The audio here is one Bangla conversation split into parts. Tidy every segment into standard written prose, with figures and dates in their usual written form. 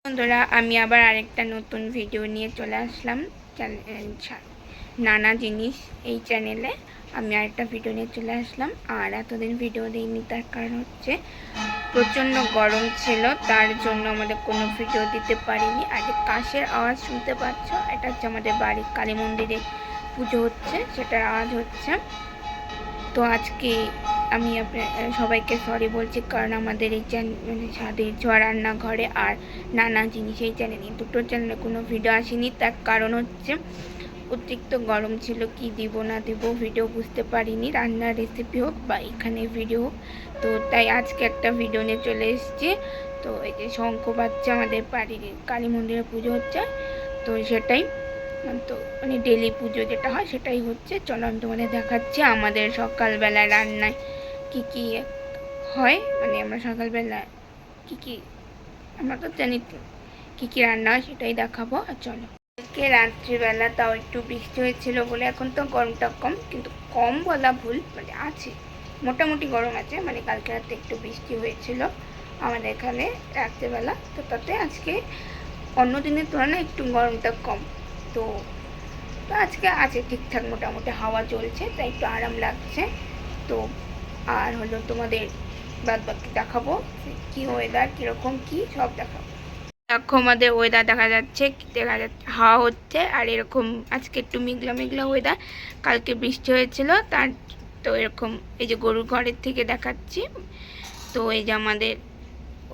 বন্ধুরা, আমি আবার আরেকটা নতুন ভিডিও নিয়ে চলে আসলাম নানা জিনিস এই চ্যানেলে। আমি আরেকটা ভিডিও নিয়ে চলে আসলাম। আর এতদিন ভিডিও দিইনি, তার কারণ হচ্ছে প্রচণ্ড গরম ছিল, তার জন্য আমাদের কোনো ভিডিও দিতে পারিনি। আর যে কাশের আওয়াজ শুনতে পাচ্ছ, এটা হচ্ছে আমাদের বাড়ির কালী মন্দিরে পুজো হচ্ছে, সেটার আওয়াজ হচ্ছে। তো আজকে আমি সবাইকে সরি বলছি, কারণ আমাদের এই চ্যানেল স্বাদের ছোঁয়া রান্নাঘরে আর নানা জিনিস এই চ্যানেলে দুটো চ্যানেলে কোনো ভিডিও আসেনি। তার কারণ হচ্ছে অতিরিক্ত গরম ছিল, কি দিব না দিব ভিডিও বুঝতে পারিনি, রান্নার রেসিপি হোক বা এখানে ভিডিও হোক। তো তাই আজকে একটা ভিডিও নিয়ে চলে এসেছি। তো এই যে শঙ্খ বাজছে, আমাদের বাড়ির কালী মন্দিরে পুজো হচ্ছে, তো সেটাই। তো মানে ডেলি পুজো যেটা হয় সেটাই হচ্ছে। চলো আমি তোমাদের দেখাচ্ছি আমাদের সকালবেলা রান্নায় কি কি হয়। মানে আমরা সকালবেলা কি কি, আমরা তো জানি কি কি রান্না হয়, সেটাই দেখাবো। আর চলো, আজকে রাত্রিবেলা তাও একটু বৃষ্টি হয়েছিল বলে, এখন তো গরমটা কম, কিন্তু কম বলা ভুল, মানে আছে, মোটামুটি গরম আছে। মানে কালকে রাতে একটু বৃষ্টি হয়েছিল আমাদের এখানে রাত্রিবেলা, তো তাতে আজকে অন্য দিনের তুলনায় একটু গরমটা কম। তো আজকে আছে ঠিকঠাক, মোটামুটি হাওয়া চলছে, তাই একটু আরাম লাগছে। তো আর হলো তোমাদের বাদ বাকি দেখাবো কি ওয়েদার কীরকম কি সব দেখাবো। দেখো আমাদের ওয়েদার দেখা যাচ্ছে হাওয়া হচ্ছে, আর এরকম আজকে একটু মেঘলা মেঘলা ওয়েদার। কালকে বৃষ্টি হয়েছিল, তার তো এরকম এই যে গরুর ঘরের থেকে দেখাচ্ছি। তো এই যে আমাদের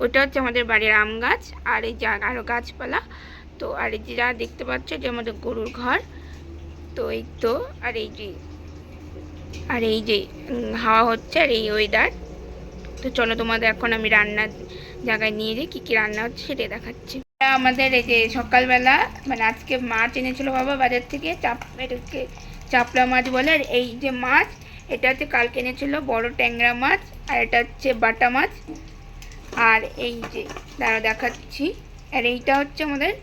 ওইটা হচ্ছে আমাদের বাড়ির আম গাছ, আর এই যে আরও গাছপালা। তো আর এই যে যা দেখতে পাচ্ছ যে আমাদের গরুর ঘর। তো এই তো আর এই যে হাওয়া হচ্ছে আর এই ওয়েদার। তো চলো তোমাদের এখন আমি রান্নার জায়গায় নিয়ে যাই, কী কী রান্না হচ্ছে সেটাই দেখাচ্ছি। আমাদের এই যে সকালবেলা, মানে আজকে মাছ এনেছিল বাবা বাজার থেকে, এটাকে চাপড়া মাছ বলে। আর এই যে মাছ, এটা হচ্ছে কালকে এনেছিল বড় ট্যাংরা মাছ, আর এটা হচ্ছে বাটা মাছ। আর এই যে দাঁড়া দেখাচ্ছি, আর এইটা হচ্ছে আমাদের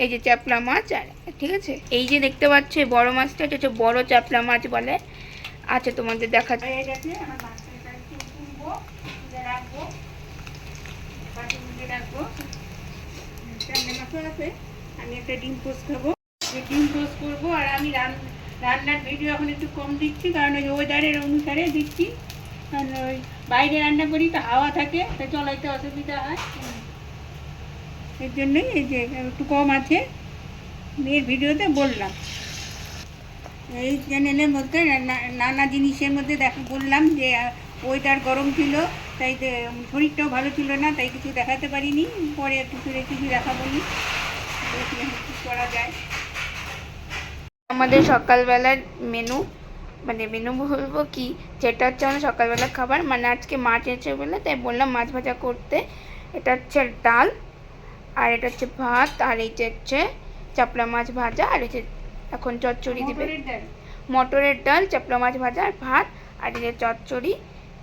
এই যে চাপলা মাছ। আর ঠিক আছে, এই যে দেখতে পাচ্ছ এই বড় মাছটা, এটা হচ্ছে বড় চাপলা মাছ বলে। আচ্ছা তোমাদের দেখাচ্ছি। আমি একটা ডিম পোস্ট খাবো, ডিম পোস্ট করবো। আর আমি রান্নার ভিডিও এখন একটু কম দিচ্ছি, কারণ ওই ওয়েদারের অনুসারে দিচ্ছি। কারণ ওই বাইরে রান্না করি তো হাওয়া থাকে, তাই চলাইতে অসুবিধা হয়, এর জন্যই এই যে একটু কম আছে এর ভিডিওতে বললাম। এই চ্যানেলের মধ্যে নানা জিনিসের মধ্যে বললাম যে ওয়েদার গরম ছিল, তাই শরীরটাও ভালো ছিল না, তাই কিছু দেখাতে পারিনি। পরে কিছু রেসিপি দেখাবো, কি করা যায়। আমাদের সকালবেলার মেনু, মানে মেনু বলবো কি, যেটা হচ্ছে আমাদের সকালবেলার খাবার। মানে আজকে মাছ এনেছে বলে তাই বললাম মাছ ভাজা করতে। এটা হচ্ছে ডাল, আর এটা হচ্ছে ভাত, আর এইটা হচ্ছে চাপলা মাছ ভাজা, আর এই যে এখন চচ্চড়ি দিবে, মটরের ডাল, চাপলা মাছ ভাজা আর ভাত, আর এই যে চচ্চড়ি।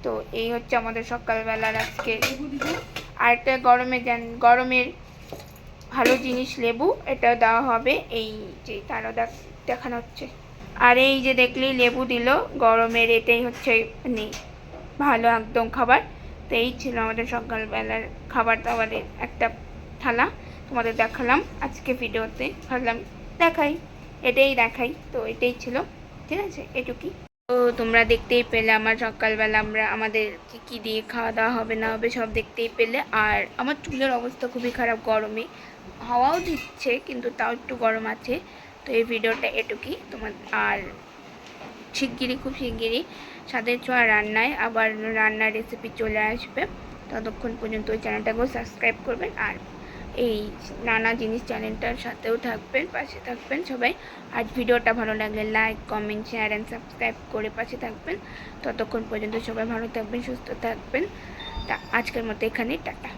তো এই হচ্ছে আমাদের সকালবেলার আজকে। আর একটা গরমের ভালো জিনিস লেবু, এটা দেওয়া হবে, এই যে তারও দেখানো হচ্ছে। আর এই যে দেখলেই লেবু দিল গরমের, এটাই হচ্ছে মানে ভালো একদম খাবার। তো এই ছিল আমাদের সকালবেলার খাবার দাবারের একটা থালা, তোমাদের দেখালাম আজকে ভিডিওতে, ভাবলাম এটাই দেখাই। তো এটাই ছিল, ঠিক আছে, এটুকুই। তো তোমরা দেখতেই পেলে আমার সকালবেলা আমাদের কী দিয়ে খাওয়া দাওয়া হবে না হবে সব দেখতেই পেলে। আর আমার চুলের অবস্থা খুবই খারাপ গরমে, হাওয়াও দিচ্ছে কিন্তু তাও একটু গরম আছে। তো এই ভিডিওটা এটুকুই তোমার। আর খুব শিগগিরই স্বাদের ছোঁয়া রান্নায় আবার রান্নার রেসিপি চলে আসবে। ততক্ষণ পর্যন্ত ওই চ্যানেলটাকেও সাবস্ক্রাইব করবেন, আর এই নানা জিনিস চ্যানেলটার সাথেও থাকবেন, পাশে থাকবেন সবাই। আজ ভিডিওটা ভালো লাগলে like, comment, share and subscribe করে পাশে থাকবেন। ততক্ষণ পর্যন্ত সবাই ভালো থাকবেন, সুস্থ থাকবেন। তা আজকের মতো এখানেই টাটা।